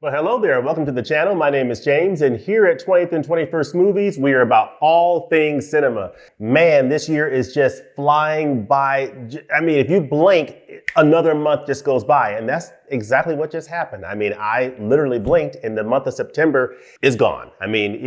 Well, hello there. Welcome to the channel. My name is James, and here at 20th and 21st Movies, we are about all things cinema. Man, this year is just flying by. I mean, if you blink, another month just goes by, and that's exactly what just happened. I mean, I literally blinked, and the month of September is gone. I mean,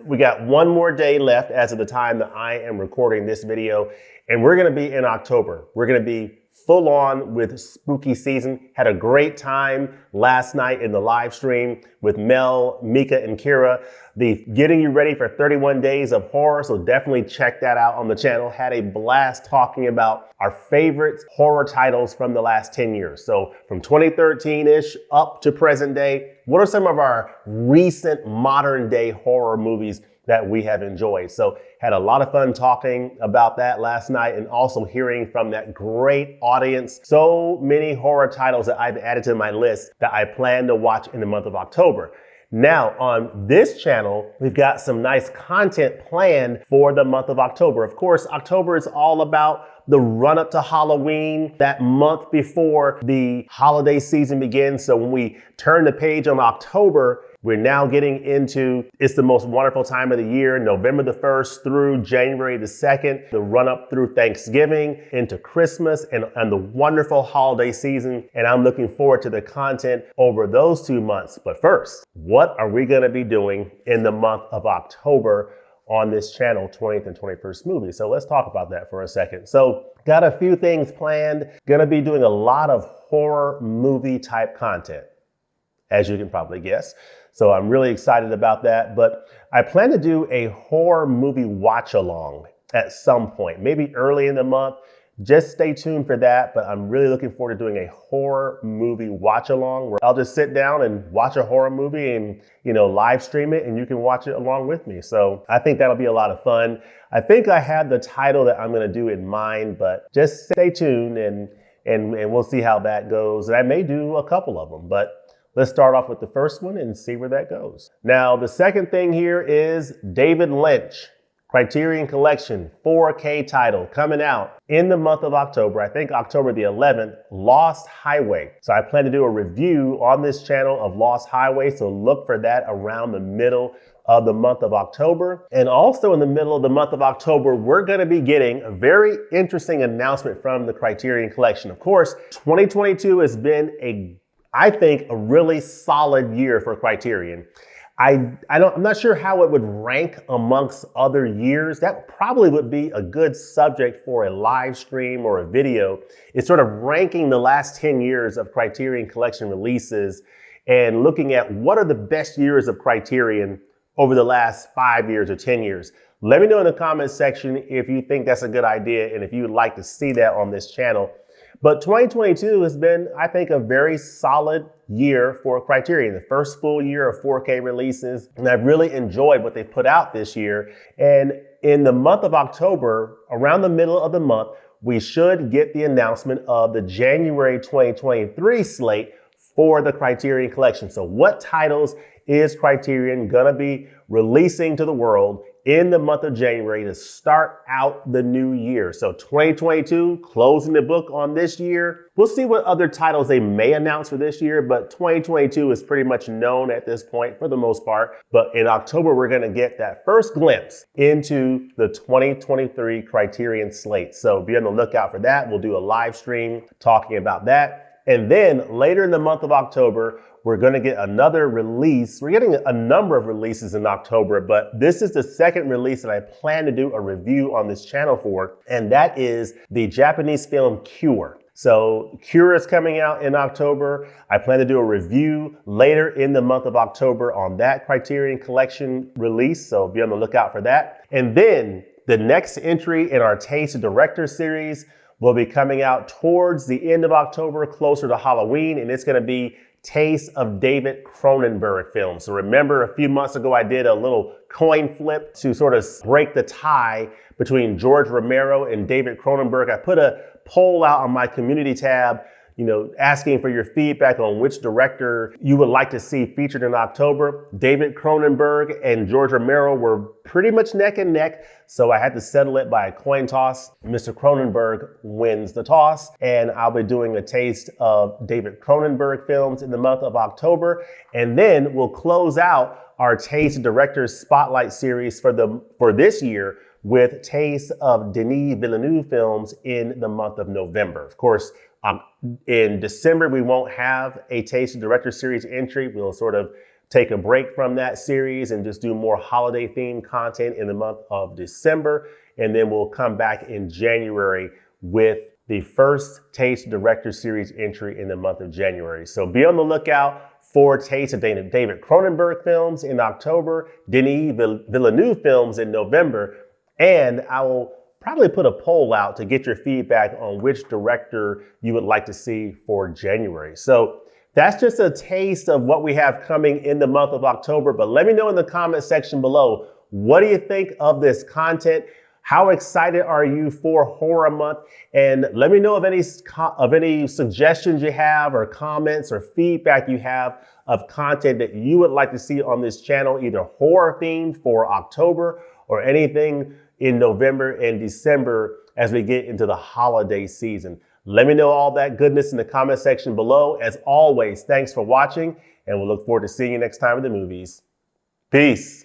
we got one more day left as of the time that I am recording this video, and we're going to be in October. We're going to be full on with spooky season. Had a great time last night in the live stream with Mel, Mika, and Kira. The Getting You Ready for 31 Days of Horror, so definitely check that out on the channel. Had a blast talking about our favorite horror titles from the last 10 years. So from 2013-ish up to present day, what are some of our recent modern day horror movies that we have enjoyed? So had a lot of fun talking about that last night and also hearing from that great audience. So many horror titles that I've added to my list that I plan to watch in the month of October. Now on this channel, we've got some nice content planned for the month of October. Of course, October is all about the run up to Halloween, that month before the holiday season begins. So when we turn the page on October, we're now getting into, it's the most wonderful time of the year, November the 1st through January the 2nd, the run up through Thanksgiving into Christmas and the wonderful holiday season. And I'm looking forward to the content over those 2 months. But first, what are we going to be doing in the month of October on this channel, 20th and 21st Movies? So let's talk about that for a second. So got a few things planned. Going to be doing a lot of horror movie type content, as you can probably guess. So I'm really excited about that, but I plan to do a horror movie watch along at some point, maybe early in the month. Just stay tuned for that, but I'm really looking forward to doing a horror movie watch along where I'll just sit down and watch a horror movie and, live stream it and you can watch it along with me. So I think that'll be a lot of fun. I think I have the title that I'm going to do in mind, but just stay tuned and we'll see how that goes. And I may do a couple of them, but let's start off with the first one and see where that goes. Now, the second thing here is David Lynch, Criterion Collection, 4K title coming out in the month of October. I think October the 11th, Lost Highway. So I plan to do a review on this channel of Lost Highway. So look for that around the middle of the month of October. And also in the middle of the month of October, we're going to be getting a very interesting announcement from the Criterion Collection. Of course, 2022 has been I think a really solid year for Criterion. I'm not sure how it would rank amongst other years. That probably would be a good subject for a live stream or a video. It's sort of ranking the last 10 years of Criterion Collection releases and looking at what are the best years of Criterion over the last 5 years or 10 years. Let me know in the comments section if you think that's a good idea and if you would like to see that on this channel. But 2022 has been, I think, a very solid year for Criterion, the first full year of 4K releases. And I've really enjoyed what they put out this year. And in the month of October, around the middle of the month, we should get the announcement of the January 2023 slate for the Criterion Collection. So what titles is Criterion gonna be releasing to the world in the month of January to start out the new year? So 2022, closing the book on this year. We'll see what other titles they may announce for this year, but 2022 is pretty much known at this point for the most part. But in October, we're gonna get that first glimpse into the 2023 Criterion slate. So be on the lookout for that. We'll do a live stream talking about that. And then later in the month of October, we're going to get another release. We're getting a number of releases in October, but this is the second release that I plan to do a review on this channel for, and that is the Japanese film Cure. So Cure is coming out in October. I plan to do a review later in the month of October on that Criterion Collection release, so be on the lookout for that. And then the next entry in our Taste Director series will be coming out towards the end of October, closer to Halloween, and it's going to be Taste of David Cronenberg films. So remember a few months ago, I did a little coin flip to sort of break the tie between George Romero and David Cronenberg. I put a poll out on my community tab. asking for your feedback on which director you would like to see featured in October. David Cronenberg and George Romero were pretty much neck and neck, so I had to settle it by a coin toss. Mr. Cronenberg wins the toss, and I'll be doing a taste of David Cronenberg films in the month of October, and then we'll close out our Taste Directors Spotlight series for this year with Taste of Denis Villeneuve films in the month of November. Of course, in December, we won't have a Taste Director series entry. We'll sort of take a break from that series and just do more holiday themed content in the month of December. And then we'll come back in January with the first Taste Director series entry in the month of January. So be on the lookout for Taste of David Cronenberg films in October, Denis Villeneuve films in November, and I will probably put a poll out to get your feedback on which director you would like to see for January. So that's just a taste of what we have coming in the month of October, but let me know in the comment section below, what do you think of this content? How excited are you for Horror Month? And let me know of any suggestions you have or comments or feedback you have of content that you would like to see on this channel, either horror themed for October or anything in November and December as we get into the holiday season. Let me know all that goodness in the comment section below. As always, thanks for watching, and we'll look forward to seeing you next time in the movies. Peace.